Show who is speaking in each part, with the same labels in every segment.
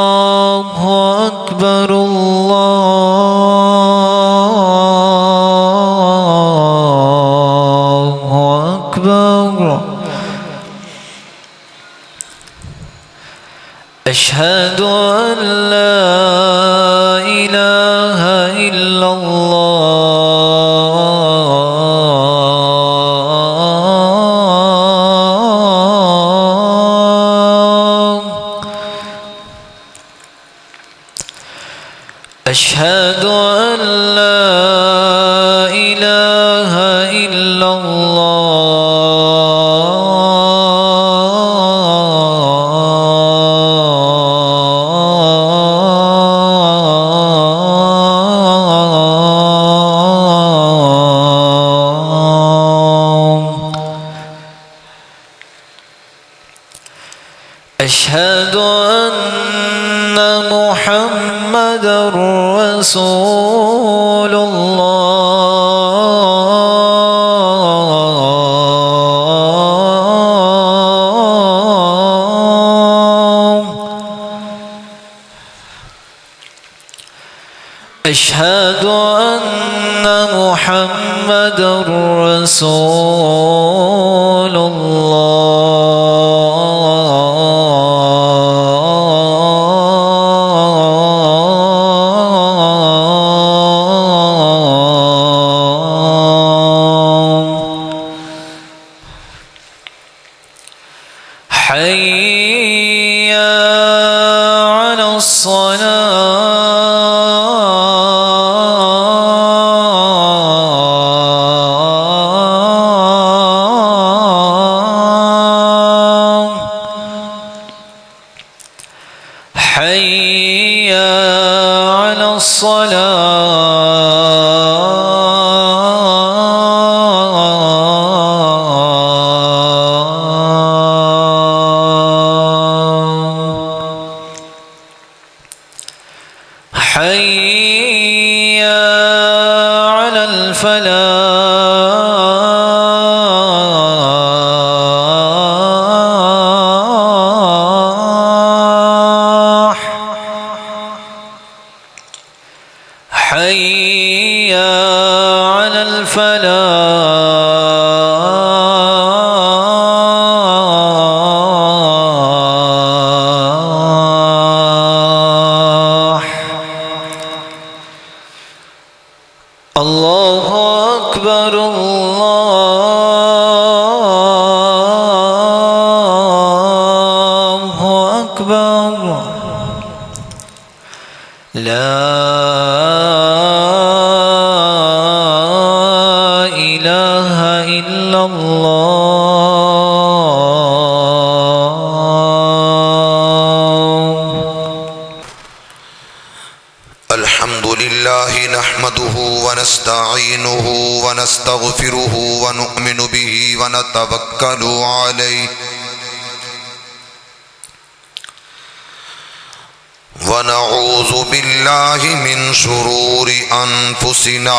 Speaker 1: الله أكبر الله أكبر أشهد أن لا إله إلا الله أشهد أن لا إله إلا أشهد أن محمدًا رسول الله أشهد أن محمدًا رسول حي على الصلاة حي على حي على الفلاح حي على الفلاح الله أكبر الله أكبر لا إله إلا الله
Speaker 2: الحمد لله نحمده ونستعينه ونستغفره ونؤمن به ونتوكل عليه ونعوذ بالله من شرور أنفسنا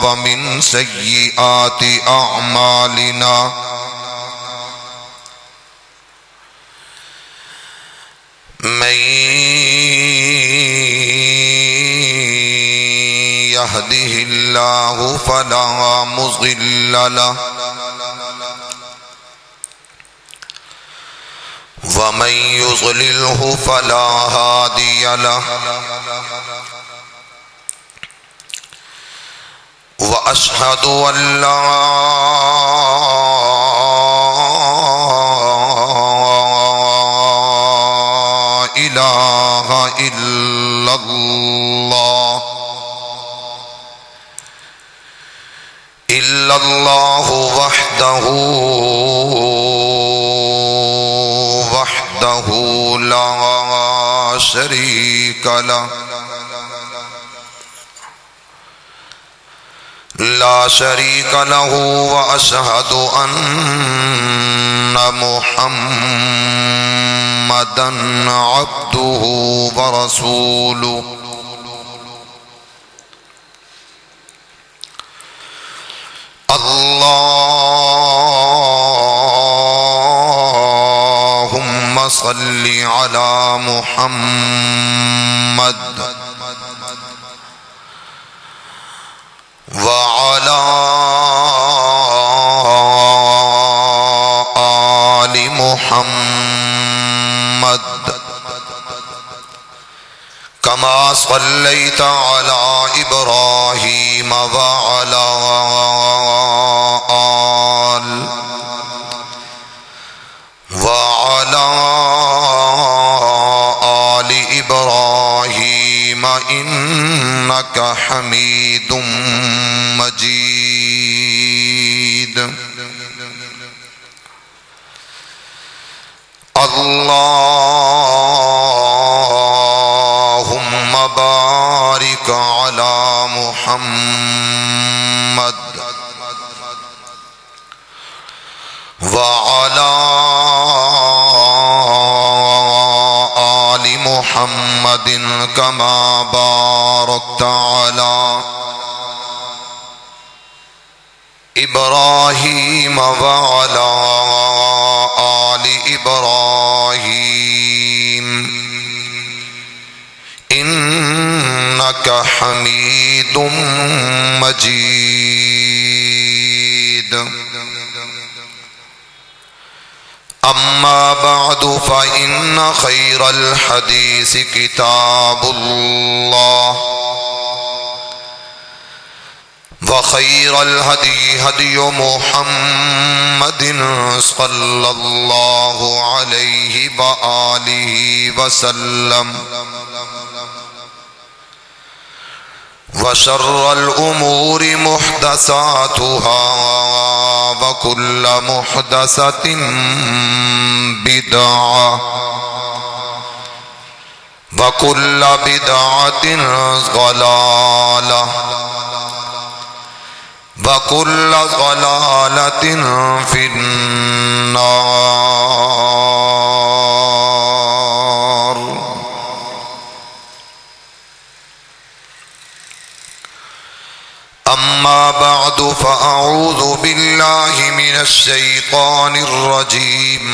Speaker 2: ومن سيئات أعمالنا من يهده الله فلا مضل له ومن يضلله فلا هادي له وأشهد أن لا إله إلا الله وحده لا شريك له وأشهد أن محمدًا عبده ورسوله اللهم صل على محمد وعلى آل محمد كما صليت على إبراهيم وعلى آل إبراهيم إنك حميد مجيد. اللهم بارك على محمد وعلى آل محمد كما باركت على إبراهيم وعلى آل إبراهيم إنك حميد مجيد. أما بعد فإن خير الحديث كتاب الله وخير الهدي هدي محمد صلى الله عليه وآله وسلم وشر الأمور محدثاتها وكل محدثة بدعة وكل بدعة ضلالة وكل ضلالة في النار. أما بعد فأعوذ بالله من الشيطان الرجيم.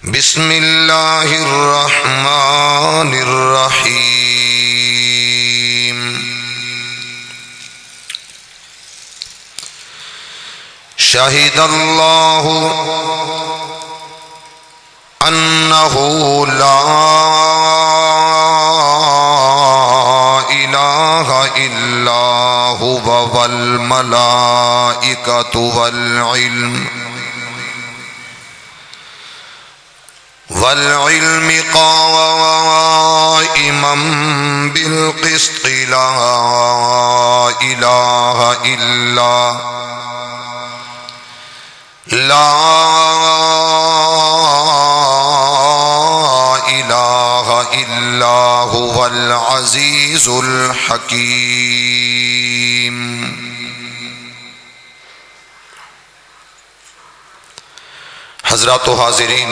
Speaker 2: بسم الله الرحمن الرحيم. شهد الله أنه لا إله إلا هو والملائكة والعلم قائما بالقسط لا إله إلا هو العزيز الحكيم. حضرات و حاضرین،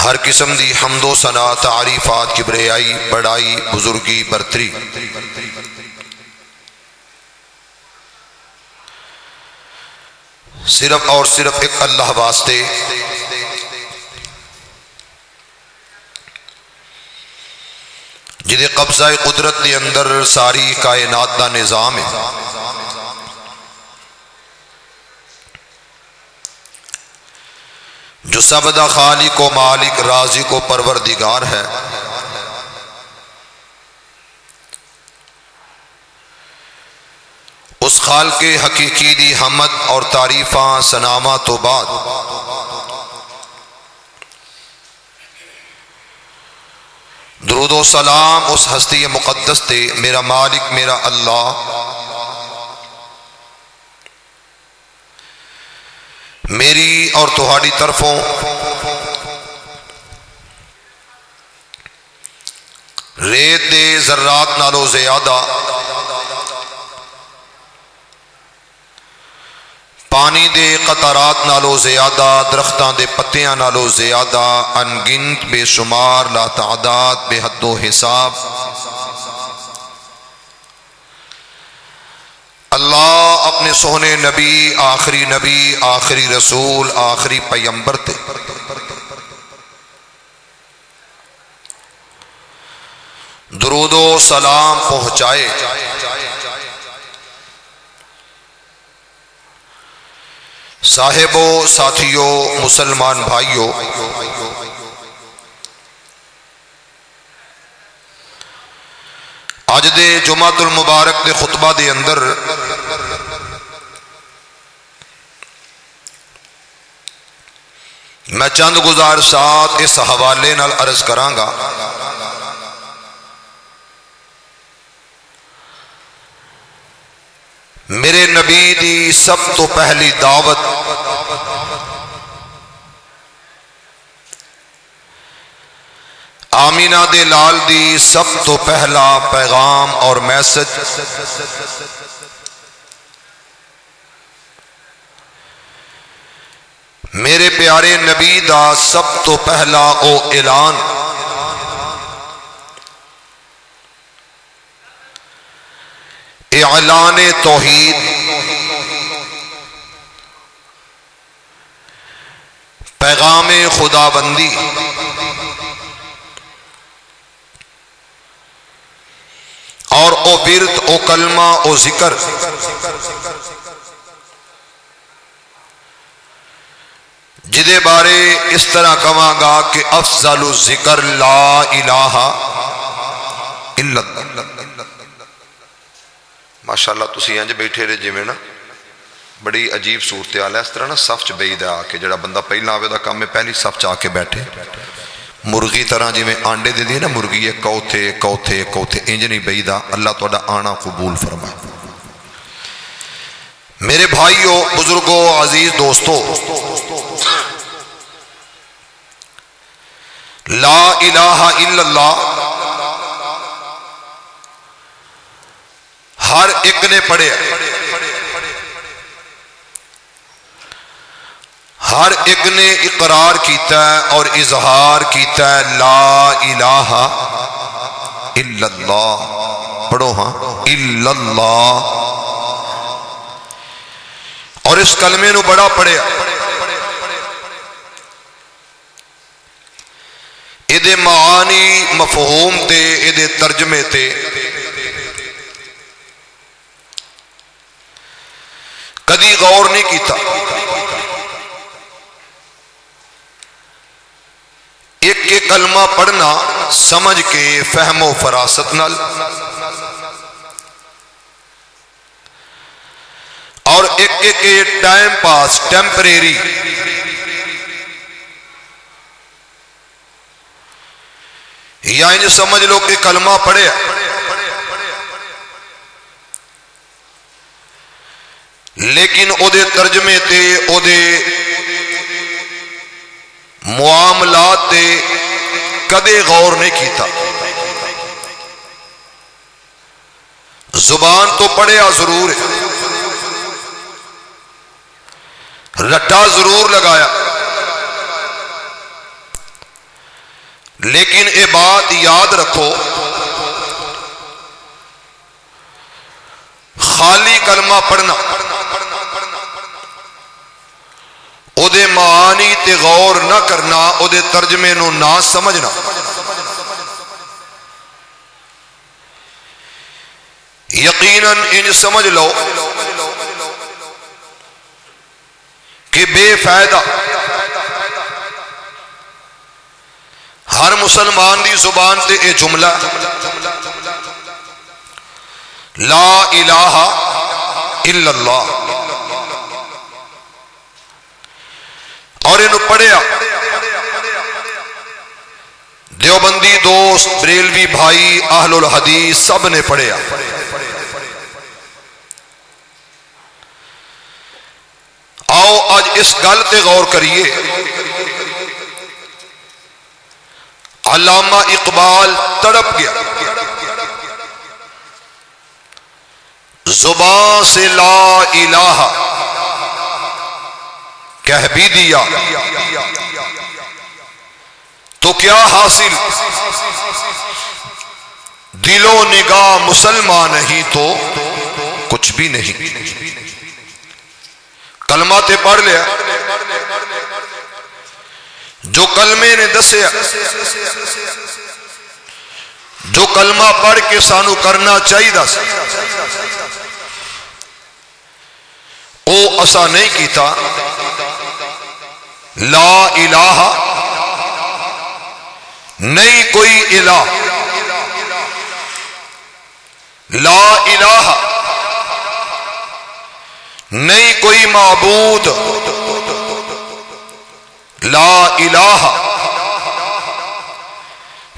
Speaker 2: ہر قسم دی حمد و ثنا تعریفات کبریائی بڑائی بزرگی برتری صرف اور صرف ایک اللہ واسطے جدے قبضہ قدرت دے اندر ساری کائنات دا نظام ہے. جو سب دا خالق و مالک رازق و پروردگار ہے. اس خالق حقیقی دی حمد اور تعریفاں سنامہ تو بعد درود و سلام اس ہستی مقدس تے میرا مالک میرا اللہ میری اور تہاڈی طرفوں ریت دے ذرات نالو زیادہ پانی دے قطرات نالو زیادہ، درختاں دے پتیاں نالو زیادہ، انگنت بے شمار لا تعداد بے حد و حساب اللہ اپنے سونے نبی، آخری رسول، آخری پیغمبر تے درود و سلام پہنچائے۔ صاحبو، ساتھیو، مسلمان بھائیو، آج دے جمعۃ المبارک دے خطبہ دے اندر میں چند گزارشات اس حوالے نال عرض کراں گا۔ میرے نبی دی سب تو پہلی دعوت آمینہ دے لال دی سب تو پہلا پیغام اور میسج میرے پیارے نبی دا سب تو پہلا او اعلان اعلان توحید، پیغام خدا بندی، اور او ورد، او کلمہ، او ذکر جدے بارے اس طرح کہاں گا کہ افضل الذکر لا الہ الا اللہ۔ ماشاءاللہ تسی انج بیٹھے رہے جی میں نا بڑی عجیب صورتحال ہے، اس طرح نا صف چ بیٹھ آ کے جڑا بندہ پہلا آوے دا کام ہے پہلی صف چ آ کے بیٹھے، مرغی طرح جی میں آنڈے دے دی نا مرغی کوتھے کوتھے کوتھے انج نہیں بیٹھدا۔ اللہ تہاڈا آنا قبول فرمائے۔ میرے بھائیو، بزرگوں، عزیز دوستو، لا الہ الا اللہ ہر ایک نے پڑھیا، ہر ایک نے اقرار کیتا ہے اور اظہار کیتا ہے لا الہ الا اللہ۔ پڑھو ہاں، الا اللہ، اور اس کلمے نو بڑا پڑھیا۔ ایدے معانی مفہوم تے، ایدے ترجمے تے کدی غور نہیں کیتا۔ ایک ایک کلمہ پڑھنا سمجھ کے فہم و فراست نال، اور ایک ایک ٹائم پاس ٹیمپریری یا انج سمجھ لو کہ کلمہ پڑھیا لیکن او دے ترجمے تے، او دے معاملات تے کدے غور نہیں کیتا۔ زبان تو پڑھیا ضرور ہے، رٹا ضرور لگایا، لیکن اے بات یاد رکھو، خالی کلمہ پڑھنا، او دے معانی تے غور نہ کرنا، او دے ترجمے نو نہ سمجھنا، یقیناً انج سمجھ لو کہ بے فائدہ ہر مسلمان دی زبان تے اے جملہ لا الہ الا اللہ، اور انہوں پڑھیا دیوبندی دوست، بریلوی بھائی، اہل الحدیث سب نے پڑھیا۔ آؤ آج اس گل تے غور کریے۔ علامہ اقبال تڑپ گیا، زبان سے لا الہ کہہ بھی دیا تو کیا حاصل، دل و نگاہ مسلمان نہیں تو کچھ بھی نہیں۔ کلمہ تے پڑھ لیا، جو کلمے نے دسیا، جو کلمہ پڑھ کے سانو کرنا چاہیے دس او اسا نہیں کیتا۔ لا الہ، نہیں کوئی الہ، لا الہ، نہیں کوئی معبود، لا الہ،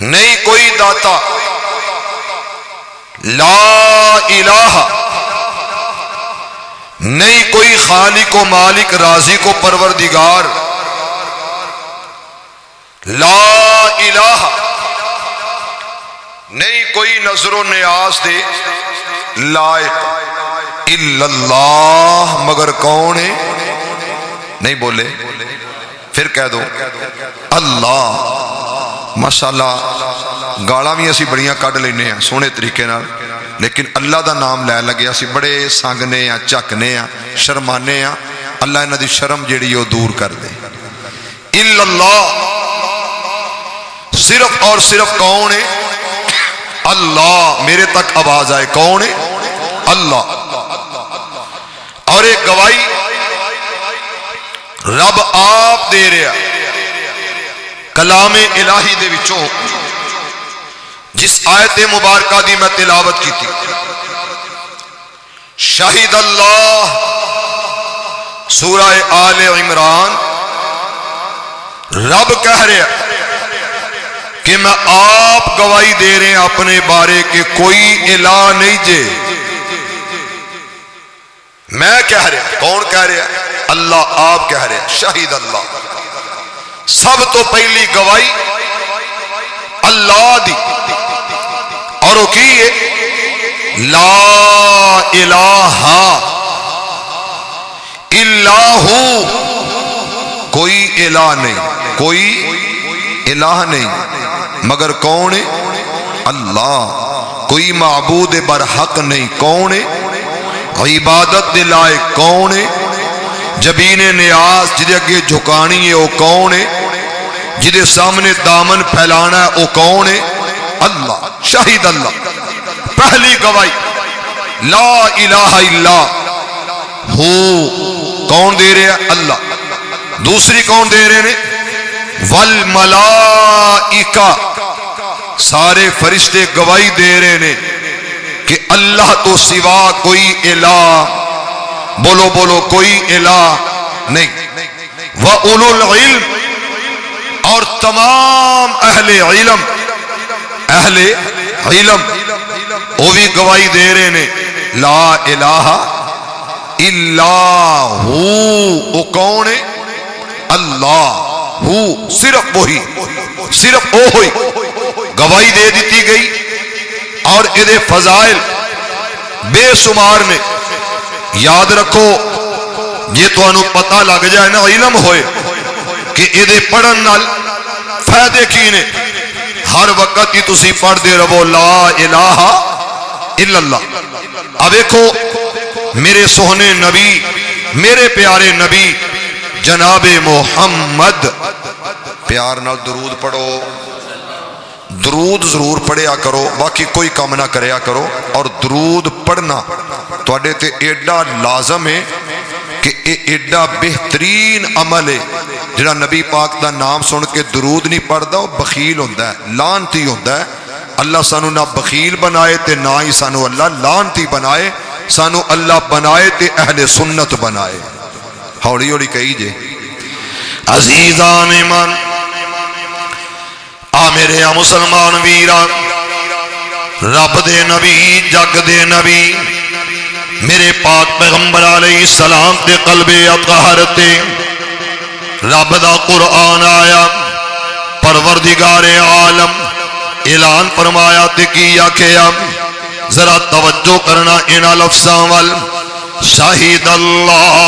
Speaker 2: نہیں کوئی داتا، لا الہ، نہیں کوئی خالق و مالک رازق و پروردگار، لا الہ، نہیں کوئی نظر و نیاز دے لائق الا اللہ، مگر کون ہے؟ نہیں بولے، پھر کہہ دو اللہ۔ ماشاءاللہ گالاں بھی اسی بڑیاں کڈ لینے ہیں سونے طریقے نال، لیکن اللہ دا نام لے لگے اسی بڑے سانگنے ہیں، چکنے ہیں، شرمانے ہیں۔ اللہ انہاں دی شرم جیڑی وہ دور کر دے۔ الا اللہ، صرف اور صرف کون ہے؟ اللہ۔ میرے تک آواز آئے، کون ہے؟ اللہ۔ اور ایک گواہی رب آپ دے رہا کلام الہی دے وچوں، جس آیت مبارکہ دی میں تلاوت کی تھی، شہید اللہ، سورہ آل عمران، رب کہہ رہا کہ میں آپ گواہی دے رہے ہیں اپنے بارے کہ کوئی الہ نہیں جے۔ میں کہہ رہا، کون کہہ رہا؟ اللہ آپ کہہ رہے، شہید اللہ۔ سب تو پہلی گواہی اللہ دی، اور وہ کی ہے لا الہ الا ہو، کوئی الہ نہیں، کوئی الہ نہیں مگر کون ہے؟ اللہ۔ کوئی معبود برحق نہیں، کون ہے؟ عبادت دے لائق کون ہے؟ جبین نیاز جدے اگے جھکانی ہے وہ کون ہے؟ جدے سامنے دامن پھیلانا ہے وہ کون ہے؟ اللہ، شہید اللہ۔ پہلی گواہی لا الہ الا ہو، کون دے رہے ہیں؟ اللہ۔ دوسری کون دے رہے ہیں؟ والملائکہ، سارے فرشتے گواہی دے رہے ہیں کہ اللہ تو سوا کوئی الہ، بولو بولو، کوئی الہ نہیں۔ وَأُولُو الْعِلْمِ، اور تمام اہل علم، اہل علم وہ بھی گواہی دے رہے ہیں لا الہ الا ہو، وہ کون ہے؟ اللہ۔ ہو، صرف وہی، صرف وہ ہوئی گواہی دے دیتی گئی۔ اور ادھے فضائل بے شمار نے، یاد رکھو یہ تو انہوں پتہ لگ جائے نا علم ہوئے کہ ادھے پڑھن نال فائدے کی نے، ہر وقت ہی تسی پڑھ دے رہو لا الہ الا اللہ۔ اب دیکھو میرے سوہنے نبی، میرے پیارے نبی جناب محمد، پیار نال درود پڑھو، درود ضرور پڑھیا کرو، باقی کوئی کام نہ کریا کرو۔ اور درود پڑھنا تواڈے تے ایڈا لازم ہے کہ ایڈا بہترین عمل ہے۔ جڑا نبی پاک دا نام سن کے درود نہیں پڑھدا وہ بخیل ہوندا ہے، لعنتی ہوندا ہے۔ اللہ سانو نہ بخیل بنائے تے نہ ہی سانو اللہ لعنتی بنائے، سانو اللہ بنائے تے اہل سنت بنائے۔ ہوڑی ہوڑی کہی جے عزیزان ایمان، آ میرے مسلمان ویران، رب دے نبی، جگ دے نبی، میرے پاک پیغمبر علیہ السلام دے قلب اطہر تے رب دا قرآن آیا، پروردگار عالم اعلان فرمایا تے کی آکھیا، ذرا توجہ کرنا انہاں لفظاں وال، شہید اللہ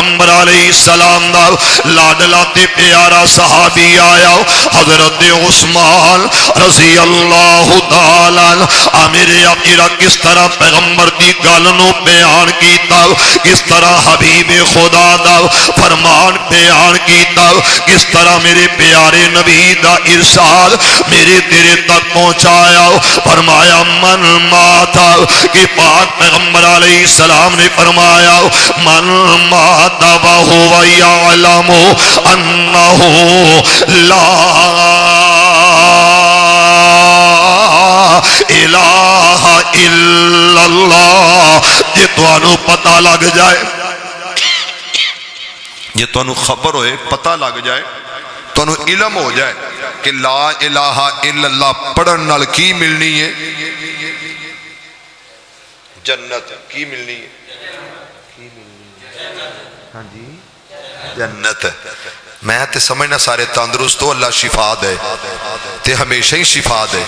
Speaker 3: پیغمبر علیہ السلام دا لاڈلا تے پیارا صحابی آیا حضرت عثمان رضی اللہ تعالی میرے اپیرا کس طرح پیغمبر دی گل نو بیان کیتا کس طرح حبیب خدا دا فرمان بیان کیتا کس طرح میرے پیارے نبی دا ارشاد میرے تیرے تک پہنچایا فرمایا من ماتا کہ پاک پیغمبر علیہ السلام نے فرمایا من ماتا وہو یعلم انہ لا الہ الا اللہ یہ توانو پتہ لگ جائے یہ توانو خبر ہوئے پتہ لگ جائے توانو علم ہو جائے کہ لا الہ الا اللہ پڑھن نال کی ملنی ہے جنت کی ملنی ہے ہاں جی جنت میں تے سمجھنا سارے تندرست ہو اللہ شفا دے تے ہمیشہ ہی شفا دے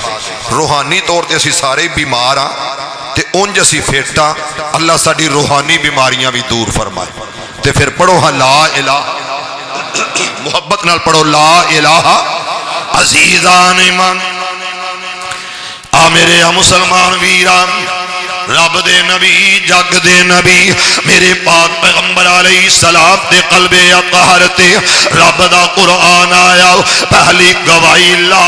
Speaker 3: روحانی طور تے اسی سارے بیمار ہاں تے اونج اسی فیٹا اللہ ساڈی روحانی بیماریاں بھی دور فرمائے تے پھر پڑھو ہاں لا الہ محبت نال پڑھو لا الہ عزیزان ایمان آ میرے مسلمان ویران رب دے نبی جگ دے نبی میرے پاک پیغمبر علیہ السلام دے قلب اطہر تے رب دا قرآن آیا پہلی گواہی لا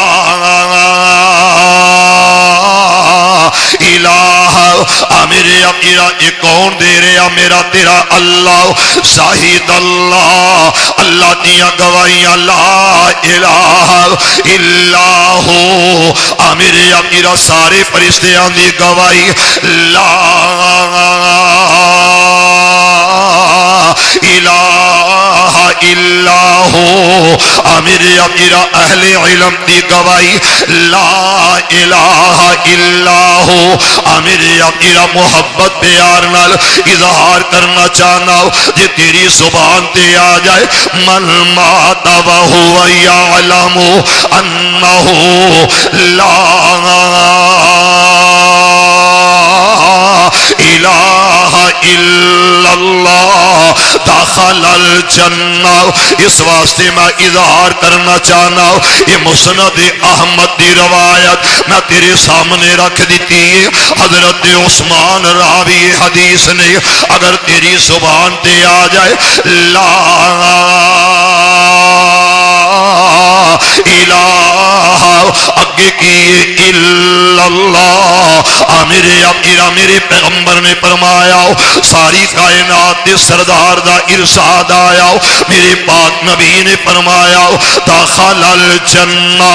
Speaker 3: الہ میرے اپیرا ایک کون دے رہا میرا تیرا اللہ شاہد اللہ اللہ دیا گواہیاں لا الہ الا ہو میرے اپیرا سارے فرشتیاں دی گواہی لا الہ الا ہو میرے اپیرا اہل علم دی گواہی لا الہ الا ہو میرے اپیرا محبت پیار نال اظہار کرنا چاہنا جے تیری زبان تے آ جائے من مات وہو یعلم انہ لا الہ الا اللہ داخل الجنہ اس واسطے میں اظہار کرنا چاہنا یہ مسند احمد دی روایت میں تیرے سامنے رکھ دیتی ہے حضرت عثمان راوی حدیث نے اگر تیری زبان تے آ جائے لا الہ اگے کیے الا اللہ میرے پیغمبر نے فرمایا ساری کائنات دے سردار دا ارشاد آیا میرے پاک نبی نے فرمایا داخل الجنہ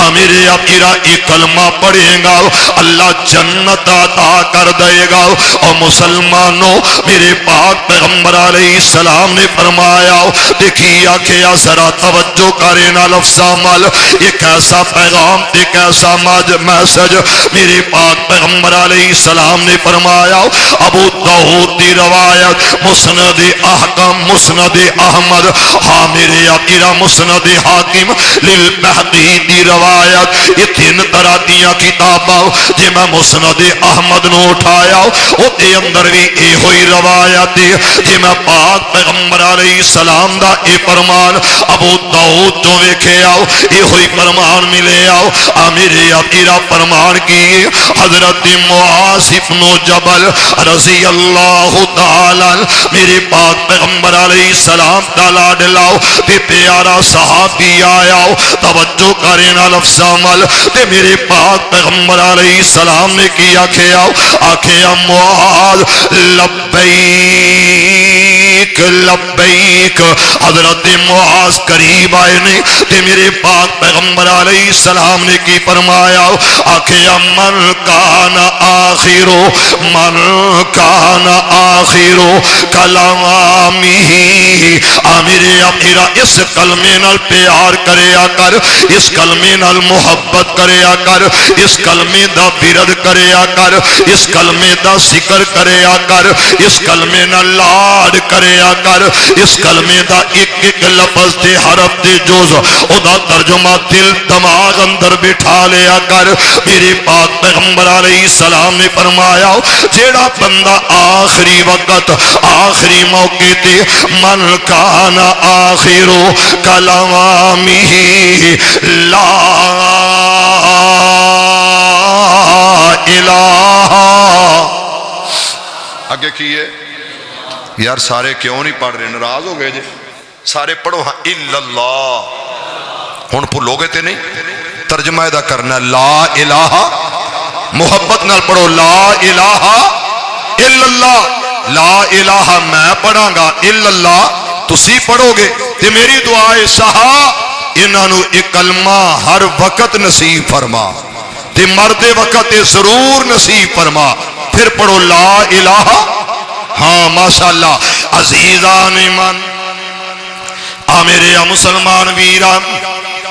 Speaker 3: میرے اپیرا ایک کلمہ پڑھے گا اللہ جنت عطا کر دے گا اور مسلمانوں میرے پاک پیغمبر علیہ السلام نے فرمایا دیکھیا کیا ذرا توجہ کرے نا لفظ عمل ایک ایسا پیغام ایک ایسا میسج میرے پاک پیغمبر علیہ السلام نے فرمایا ابو داؤد دی روایت مسند احکم مسند احمد ہاں میرے اپیرا مسند حاکم للبہقی دی روایت یہ تین طرح دیا کتاباں جی میں مسند احمد نو اٹھایا او دے اندر بھی اے ہوئی روایت جی میں پاک پیغمبر علیہ السلام دا اے فرمان ابو داؤد تو ویکھے آؤ اے ہوئی فرمان ملے آؤ میرے اپیرا فرمان کی حضرت معاذ بن جبل رضی اللہ تعالی میرے پاک پیغمبر علیہ السلام دا لاڈلاؤ تے پیارا صحابی آیا توجہ کرے نا لفظ عمل تے میرے پاک پیغمبر علیہ السلام نے کیا آکھیا معاذ لبیک لبیک حضرت معاذ قریب آئے نے تے میرے پاک پیغمبر علیہ السلام نے کی فرمایا آکھیا من کان آخرو کلامی میرے اپیرا اس کلمے نال پیار کریا کر اس کلمے نال محبت کریا کر اس کلمے دا ورد کریا کر اس کلمے دا ذکر کریا کر اس کلمے نال لاڈ کریا کر اس کلمے دا ایک ایک لفظ تے حرف تے جز او دا ترجمہ دل دماغ اندر بٹھا لیا کر. میرے پاک پیغمبر علیہ السلام نے فرمایا جیڑا بندہ آخری وقت آخری موقع تے من کان آخر کلامی لا الہ. آگے کی ہے یار سارے کیوں نہیں پڑھ رہے؟ ناراض ہو گئے جی؟ سارے پڑھو ہاں الا اللہ. ہن بھولو گے تے نہیں؟ ترجمہ دا کرنا لا الہ، محبت نال پڑھو لا الہ الا اللہ. لا الہ میں پڑھاں گا، الا اللہ تسی پڑھو گے. تے میری دعا ہے صحا انہاں نو ایک کلمہ ہر وقت نصیب فرما تے مرد وقت ضرور نصیب فرما. پھر پڑھو لا الہ. ہاں ماشاءاللہ. عزیزان من میرے مسلمان ویران،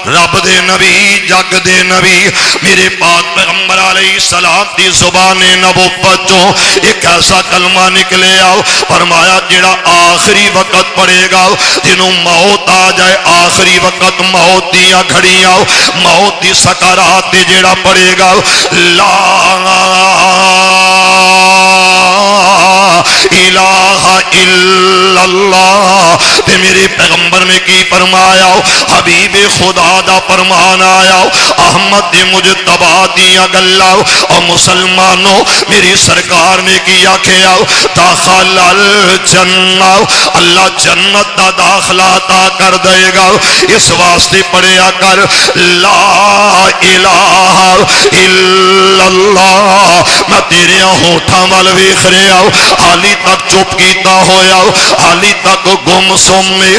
Speaker 3: رب دے نبی جگ دے نبی میرے پاک پیغمبر علیہ السلام دی زبان نبوت چوں ایک ایسا کلمہ نکلے آؤ. فرمایا جڑا آخری وقت پڑے گا جنہوں موت آ جائے، آخری وقت موت دیا گھڑی آؤ، موت دی سکرات دے جڑا پڑے گا لا الہ الا اللہ. تے میرے پیغمبر نے کی فرمایا حبیب خدا دا فرمان آیا احمد دے مجتبی دیا گلا اور مسلمانوں میری سرکار نے کی آکھیا داخل الجنہ، اللہ جنت دا داخلہ عطا کر دے گا. اس واسطے پڑھیا کر لا الہ الا اللہ. میں تیرے ہونٹاں وال ویکھ رہا حالی تک چپ کیتا ہویا، حالی تک گم سم میں.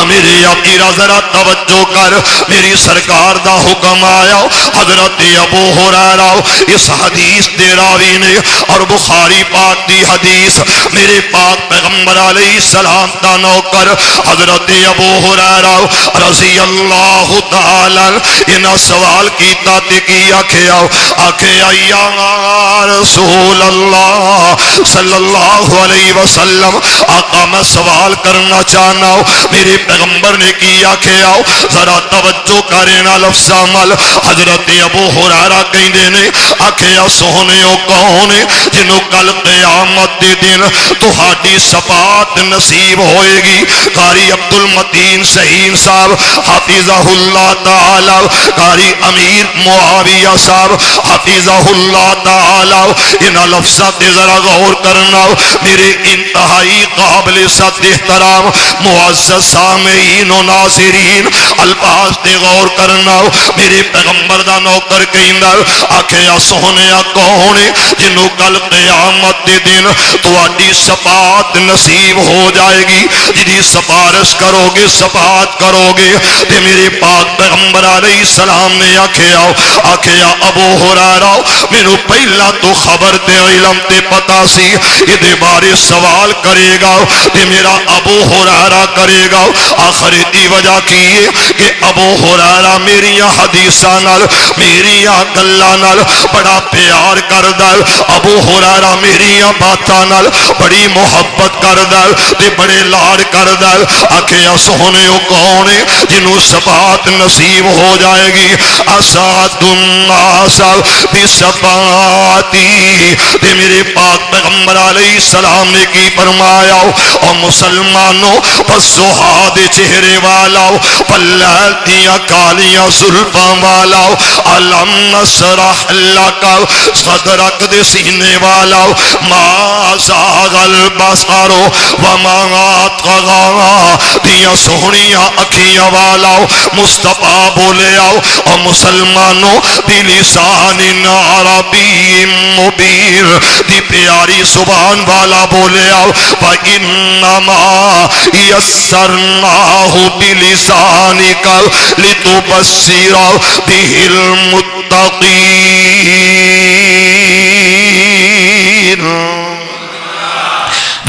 Speaker 3: میرے امیر ذرا توجہ کر، میری سرکار دا حکم آیا. حضرت ابو ہریرہ اس حدیث دے راوی نے اور بخاری پاک دی حدیث میرے پاک پیغمبر علیہ السلام دا نوکر حضرت ابو ہریرہ رضی اللہ تعالی انہاں سوال کیتا تے کی آکھیا یا رسول اللہ صلی اللہ علیہ وسلم آقا میں سوال کرنا چاہنا ہوں. میرے پیغمبر نے کی آکھیا ذرا توجہ کرنا لفظ عمل. حضرت ابو ہریرہ کہندے نے آکھیا سونےو کون جنوں کل قیامت دے دن تہاڈی شفاعت نصیب ہوئے گی. قاری عبد المتین سہین صاحب حفظہ اللہ تعالی، قاری امیر معاویہ صاحب حفظہ اللہ تعالی انہاں لفظات تے ذرا غور کرنا. میرے انتہائی قابل ست احترام معزز سامعین و ناظرین الفاظ تے غور کرنا. میرے پیغمبر دا نوکر کہندا آکھیا سونیا کون جنوں کل قیامت دے دن تہاڈی شفاعت نصیب ہو جائے گی، جدی سفارش کرو گے شفاعت کرو گے. تے میرے پاک پیغمبر علیہ السلام نے آکھیا ابو ہریرہ مینوں پہلا تو خبر تے علم تے پتہ سی ادے بارے سوال کرے گا تے میرا ابو ہریرہ کرے گا. آخر دی وجہ کی ہے کہ ابو ہریرہ میری حدیثاں نال میری گلاں نال بڑا پیار کردا. ابو ہریرہ میری باتاں نال بڑی محبت کردا تے بڑے لاڈ کردا. آکھیا سونےو کون جنوں شفاعت نصیب ہو جائے گی؟ اسعد الناس بشفاعتی. تے میرے پاک پیغمبر علیہ السلام نے کی فرمایا او مسلمانوں فزہاد چہرے والا پلیل دیا کالیاں زلفاں والا علم نشرح لک صدرک دے سینے والا ما زاغ البصر وما طغى دیا سہنیاں اکھیاں والا مصطفیٰ بولے آؤ او مسلمانوں بلسان عربی مبین دی پیاری زبان والا بولے آؤ فَإِنَّمَا يَسَّرْنَاهُ بِلِسَانِكَ لِتُبَشِّرَ بِهِ الْمُتَّقِينَ.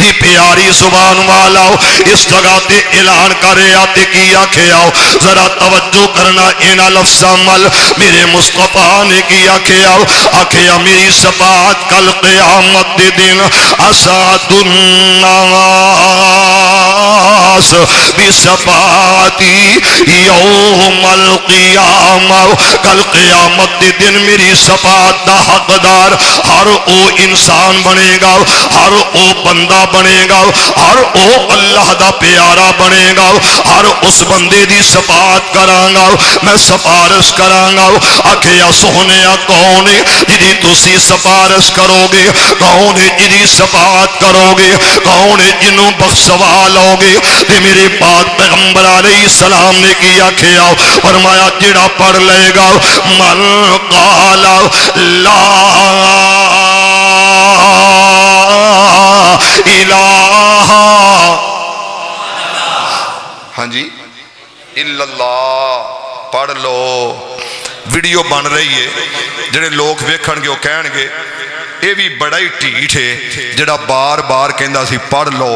Speaker 3: دی پیاری زبان والا اس جگہ تے اعلان کرے آتے کی آکھیا ذرا توجہ کرنا اینا لفظ عمل. میرے مصطفیٰ نے کی آکھیا میری شفاعت کل قیامت دے دن اسعد الناس الناس بصفاتی یوم القیامہ کل قیامت دے دن میری صفات دا حقدار ہر او انسان بنے گا، ہر او بندہ بنے گا، ہر او اللہ دا پیارا بنے گا، ہر اس بندے دی صفات کراں گا، میں سفارش کراں گا۔ آکھے یا سونیا کون ہے جدی تسی سفارش کرو گے، کون ہے جدی صفات کرو گے، کون ہے جنوں بخشوا لو گے؟ تے میرے پاک پیغمبر علیہ السلام نے کیا کھیا فرمایا جڑا پڑھ لے گا من قال لا الہ
Speaker 2: ہاں جی الا اللہ پڑھ لو۔ ویڈیو بن رہی ہے، جڑے لوگ ویکھن گے وہ کہن گے یہ بھی بڑا ہی ٹھیٹ ہے جڑا بار بار کہندا سی پڑھ لو،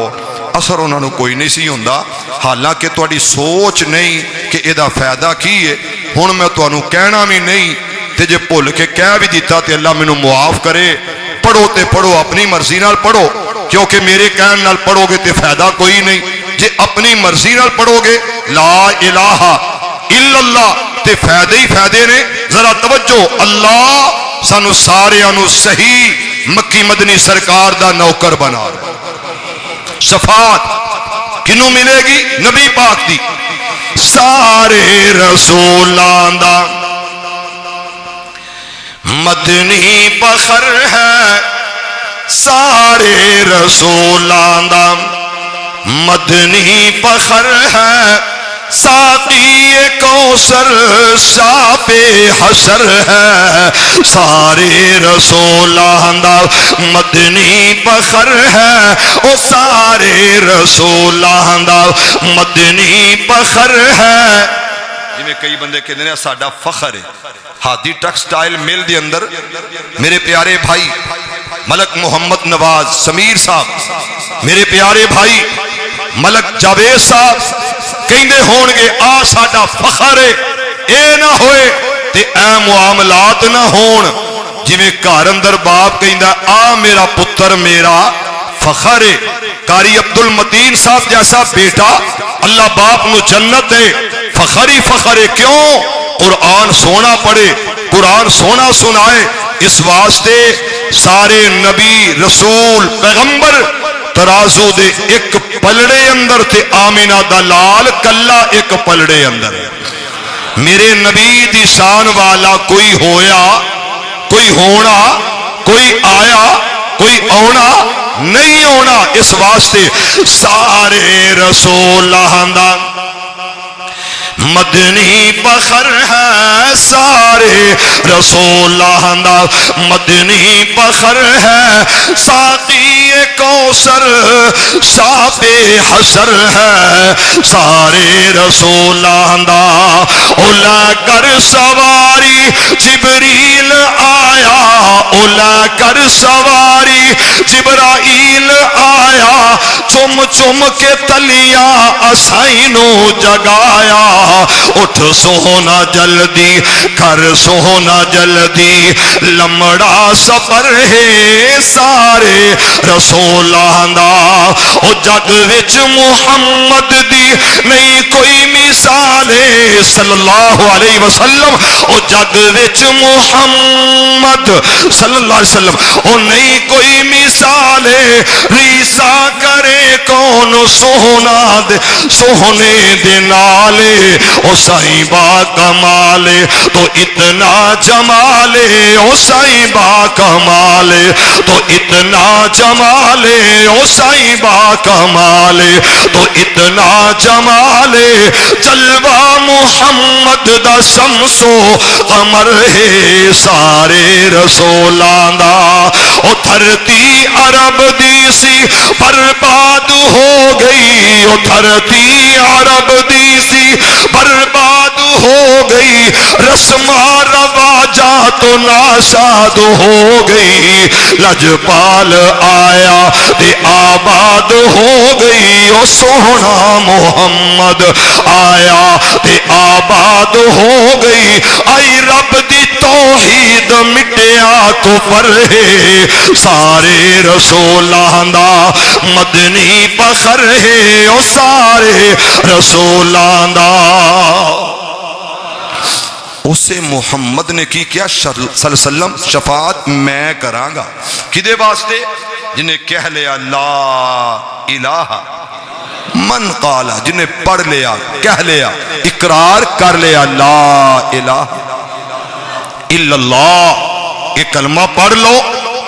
Speaker 2: اثر انہوں نے کوئی نہیں سی ہوندا۔ حالانکہ تہاڈی سوچ نہیں کہ یہ فائدہ کی ہے۔ ہن میں تانوں کہنا بھی نہیں تے جے بھول کے کہہ بھی دیتا تے اللہ مینوں معاف کرے۔ پڑھو تے پڑھو، اپنی مرضی نال پڑھو، کیونکہ میرے کہن نال پڑھو گے تے فائدہ کوئی نہیں۔ جے اپنی مرضی نال پڑھو گے لا الہ الا اللہ تے فائدے ہی فائدے نے۔ ذرا توجہ، اللہ سانو ساریاں نو صحیح مکی مدنی سرکار دا نوکر بنا۔ شفاعت کنوں ملے گی؟ نبی پاک دی۔ سارے رسولاں دا مدنی فخر ہے، سارے رسولاں دا مدنی فخر ہے، ساقی کوثر شاپ حشر ہے، سارے رسولاں دا مدنی فخر ہے، او سارے رسولاں دا مدنی فخر ہے۔ جی میں کئی بندے کہتے ہیں ساڈا فخر ہے۔ ہادی ٹیکسٹائل مل دے اندر میرے پیارے بھائی ملک محمد نواز سمیر صاحب، میرے پیارے بھائی ملک جاوید صاحب کہندے ہون گے آ ساڈا فخر ہے، اے نہ ہوئے تے اے معاملات نہ ہون۔ جویں گھر اندر باپ کہندا آ میرا پتر میرا فخر ہے، قاری عبد المتین صاحب جیسا بیٹا اللہ باپ نو جنت ہے، فخر ہی فخر ہے۔ کیوں؟ قرآن سونا پڑھے، قرآن سونا سنائے۔ اس واسطے سارے نبی رسول پیغمبر ترازو دے ایک پلڑے اندر تے آمینہ دا لال کلا ایک پلڑے اندر۔ میرے نبی دی شان والا کوئی ہویا، کوئی ہونا، کوئی آیا، کوئی اونا نہیں ہونا۔ اس واسطے سارے رسولاں دا مدنی فخر ہے، سارے رسولاں دا مدنی فخر ہے، ساقی کوثر شاپ حشر ہے، سارے رسولاں دا اولا کر سواری جبریل آیا، اولا کر سواری جبرائیل آیا، چم چم کے تلیاں اسائنو جگایا، اٹھ سونا جلدی کر سونا جلدی، لمڑا سفر ہے سارے رسولاں دا۔ او جگ وچ محمد دی نہیں کوئی مثال صلی اللہ علیہ وسلم، او جگ وچ محمد صلی اللہ علیہ وسلم او نہیں کوئی مثال، ریسا کرے کون سونا دے سونے دے نالے، او سائیں با کمال تو اتنا جمال، او سائیں با کمال تو اتنا جمال، او سائیں با کمال تو اتنا جمال، جلوہ محمد دا شمس و قمر ہے سارے رسولاں دا۔ او دھرتی عرب دی سی برباد ہو گئی، او دھرتی عرب دی سی برباد ہو گئی، رسمہ رواجات ناشاد ہو گئی، لجپال آیا تے آباد ہو گئی، او سونا محمد آیا تے آباد ہو گئی، آئی رب دی توحید مٹیا
Speaker 3: کفر ہے سارے رسولاں دا مدنی فخر ہے او سارے رسولاں دا اسے محمد نے کی کیا صلی اللہ علیہ وسلم شفاعت میں کراں گا کدے واسطے جنہیں کہہ لیا لا الہ من قالا جنہیں پڑھ لیا کہہ لیا اقرار کر لیا لا الہ الا اللہ یہ کلمہ پڑھ لو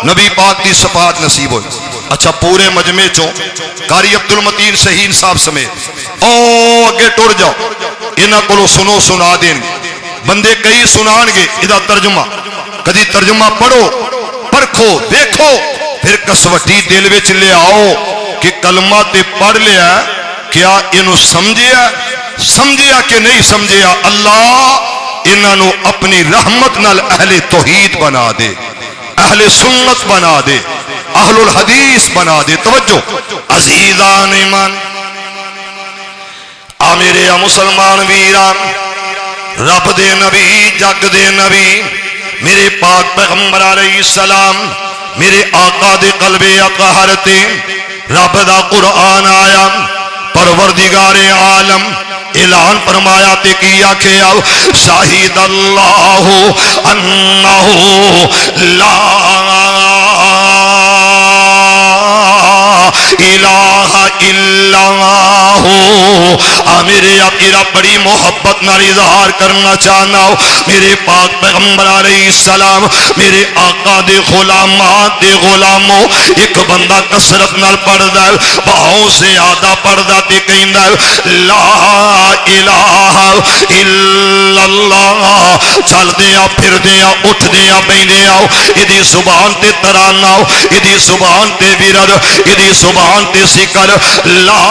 Speaker 3: نبی پاک کی شفاعت نصیب ہوئی اچھا پورے مجمع چوں قاری عبد المتین شہین صاحب سمیت او اگے ٹر جاؤ انہاں کولو سنو سنا دیں بندے کئی سنان گے ادا ترجمہ کدی ترجمہ پڑھو پرکھو دیکھو پھر کسوٹی دل وچ لے آؤ کہ کلمہ تے پڑھ لیا کیا انہوں سمجھیا کہ نہیں سمجھیا اللہ انہوں اپنی رحمت نال اہل توحید بنا دے اہل سنت بنا دے اہل الحدیث بنا دے توجہ عزیزان ایمان میرے مسلمان ویران رب دے نبی جگ دے نبی میرے پاک پیغمبر علیہ السلام میرے آقا دے قلب اطہر تے رب دا قرآن آیا پروردگار عالم اعلان فرمایا تے کیا کہ اب شاہد اللہ انہو لا الہ الا میرے اپیرا بڑی محبت نال اظہار کرنا چاہنا ہو میرے پاک پیغمبر علیہ السلام میرے آقا دے غلامات دے غلاموں ایک بندہ کسرت نال پڑھ دے بہوں سے آدھا پڑھ دا تے کہیں دے لا الہ الا اللہ چل دیا پھر دیا اٹھ دیا بین دیا ادھی زبان تے ترانہ ادھی زبان تے ورد ادھی زبان تے ذکر لا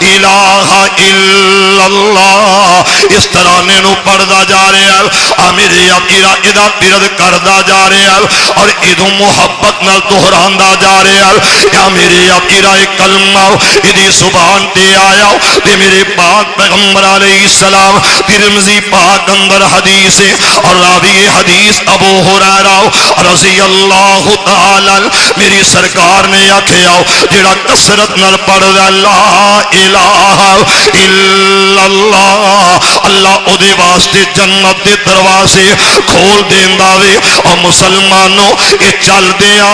Speaker 3: الہ الا اللہ اس ترانے نو پڑھدا جا رہا ہے میرے اپیرا ادا پرد کردا جا رہا ہے اور ادو محبت نال دہراندا جا رہا ہے یا میرے اپیرا ایک کلمہ ادھی زبان تے آیا تے میرے پاک پیغمبر علیہ السلام ترمذی پاک اندر حدیث ہے اور راوی حدیث ابو ہریرہ رضی اللہ تعالی میری سرکار نے آکھیا جڑا کثرت نال پڑھدا لا الہ الا اللہ اللہ او دے واسطے جنت دے دروازے کھول دیندا وے او مسلمانوں اے چل دیا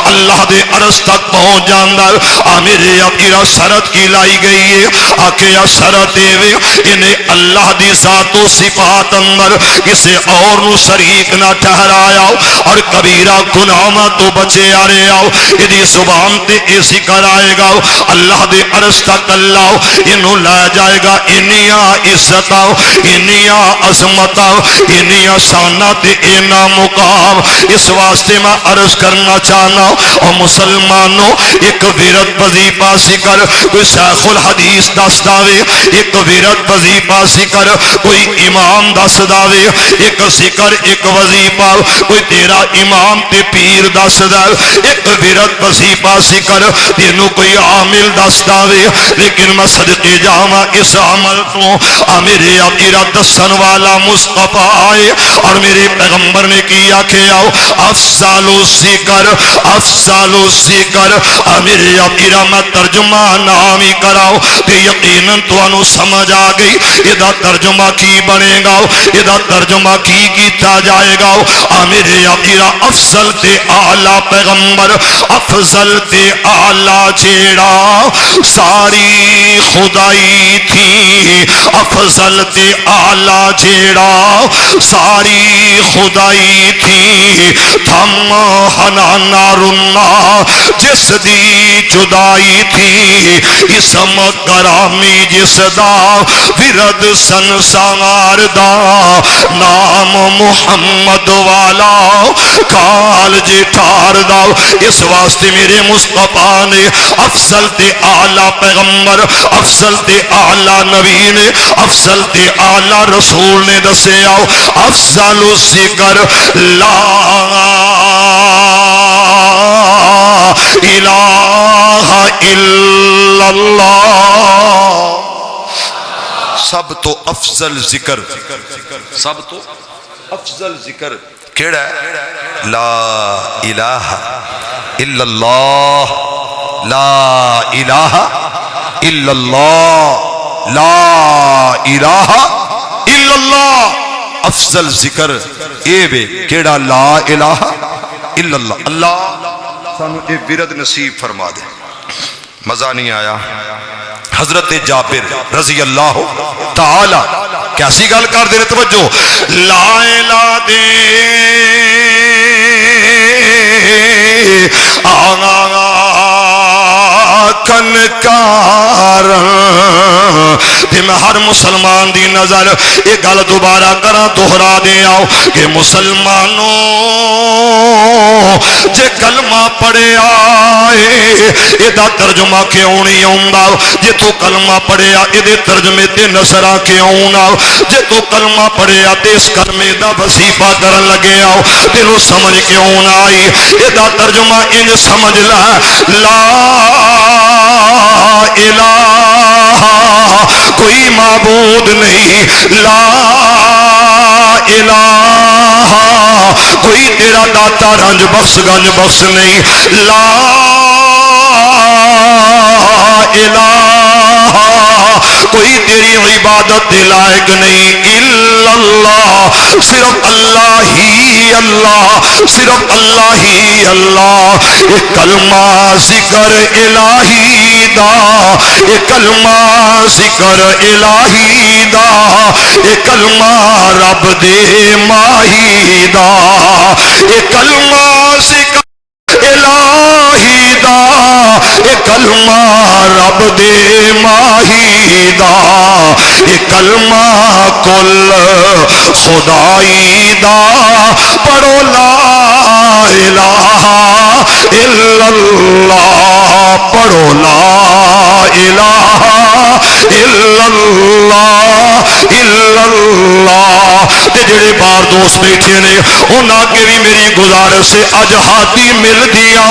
Speaker 3: اللہ دے عرش تک پہنچ جاندا میرے اپیرا شرط کی لائی گئی ہے آکھیا شرط دے وے انہیں اللہ دی ذات و صفات اندر کسے اور نو شریک نہ ٹھہرایا اور کبیرہ گناہاں تو بچے آ رہے آؤ ادھی زبان تے اے ذکر آئے گا اللہ دے عرش تک اللہ انہوں لے جائے گا انیا عزت انیا عظمت انیا شانت اینا مقام اس واسطے میں عرض کرنا چاہنا اور مسلمانوں ایک ورد وظیفہ ذکر کوئی شیخ الحدیث دس داوے ایک ورد وظیفہ ذکر کوئی امام دس داوے ایک ذکر ایک وظیفہ کوئی تیرا امام تے پیر دس دے ایک ورد وظیفہ ذکر تینوں کوئی عامل دس داوے لیکن میں صدقے جاواں اس عمل تو میرے اپیرا دسن والا مصطفیٰ آئے اور میرے پیغمبر نے کیا کہ آؤ افضل الذکر میرے اپیرا میں ترجمہ نامی کراؤ تے یقیناً تو انو سمجھ آ گئی ادا ترجمہ کی بنے گا ادا ترجمہ کی کیتا جائے گا میرے اپیرا افضل تے اعلیٰ پیغمبر افضل تے اعلیٰ جیڑا ساری خدائی تھی افضل تے اعلیٰ جیڑا ساری خدائی تھی تھم حنانا رنا جس دی جدائی تھی اسم کرامی جس دا ورد سنسار دا نام محمد والا کال جٹار دا اس واسطے میرے مصطفیٰ نے افضل تے اعلیٰ پیغمبر افضل تے اعلیٰ نبی نے افضل تے اعلیٰ رسول نے دسے آؤ افضل الذکر لا الہ الا اللہ
Speaker 2: سب تو افضل ذکر، سب تو افضل ذکر کیڑا ہے؟ لا الہ الا اللہ، لا الہ الا اللہ، لا الہ الا اللہ۔ افضل ذکر اے بے کیڑا لا الہ الا اللہ۔ اللہ سانو اے ورد نصیب فرما دے۔ مزہ نہیں آیا؟ حضرت جابر رضی اللہ تعالی کیسی گل کر دے، توجہ، لا الہ دے کنکار تے میں ہر مسلمان دی نظر یہ گل دوبارہ کرا دہرا دے آؤ کہ مسلمانوں جے کلمہ پڑھیا اے دا ترجمہ کیوں نہیں آوندا؟ جے تو کلمہ پڑھیا اے دے ترجمے تے نظراں کیوں نہ؟ جے تو کلمہ پڑھیا تے اس کلمے دا وظیفہ کرن لگے آؤ تینوں سمجھ کیوں نہ آئی؟ اے دا ترجمہ انج سمجھ لا، لا الہ کوئی معبود نہیں، لا الہ کوئی تیرا داتا رنج بخش گنج بخش نہیں، لا الہ کوئی تیری عبادت لائق نہیں، الا اللہ صرف اللہ ہی اللہ، صرف اللہ ہی اللہ۔ ایک کلمہ ذکر الہی دا، ایک کلمہ ذکر الہی دا، ایک کلمہ رب دے ماہی دا، ایک کلمہ ذکر الہی دا، ایک کلمہ رب دے ماہی دا، ایک کلمہ کل خدائی دا، پڑھو لا الہ الا اللہ، پڑھو لا الہ الا اللہ الا اللہ۔ تے جڑے بار دوست بیٹھے نے انہاں کے بھی میری گزارش سے اج ہاتھی مل دیا،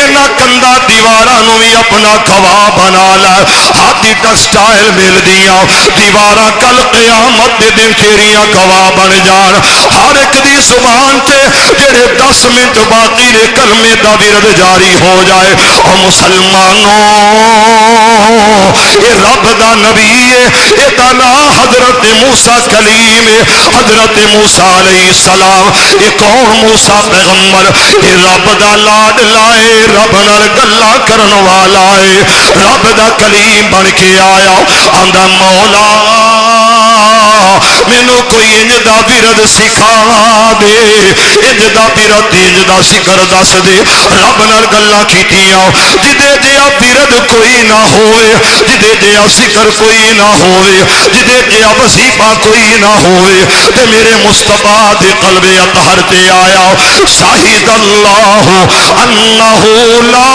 Speaker 2: انہاں کندہ دیواراں نو بھی اپنا گواہ بنا لے، ہاتھی ٹیکسٹائل مل دیا، دیواراں کل قیامت دے دن تیریاں گواہ بن جان۔ ہر ایک دی زبان تے جڑے 10 منٹ باقی نے کلمے دا ورد جاری ہو جائے۔ او مسلمانوں اے رب دا نبی ہے، اے دا نام حضرت موسیٰ کلیم ہے، حضرت موسیٰ علیہ السلام۔ اے کون موسیٰ پیغمبر؟ اے رب دا لاڈ لائے، رب نال گلا کرن والا ہے، رب دا کلیم بن کے آیا، آندا مولا مینوں کوئی انج دا ورد سکھا دے، انج دا ورد انج دا ذکر دس دے۔ رب نال گلاں کیتیاں، جدے جیا ورد کوئی نہ ہوئے، جدے جیا ذکر کوئی نہ ہوئے، جدے جیا وظیفہ کوئی نہ ہوئے، تے میرے مصطفیٰ دے قلب اطہر تے آیا، شاہد اللہ انہ لا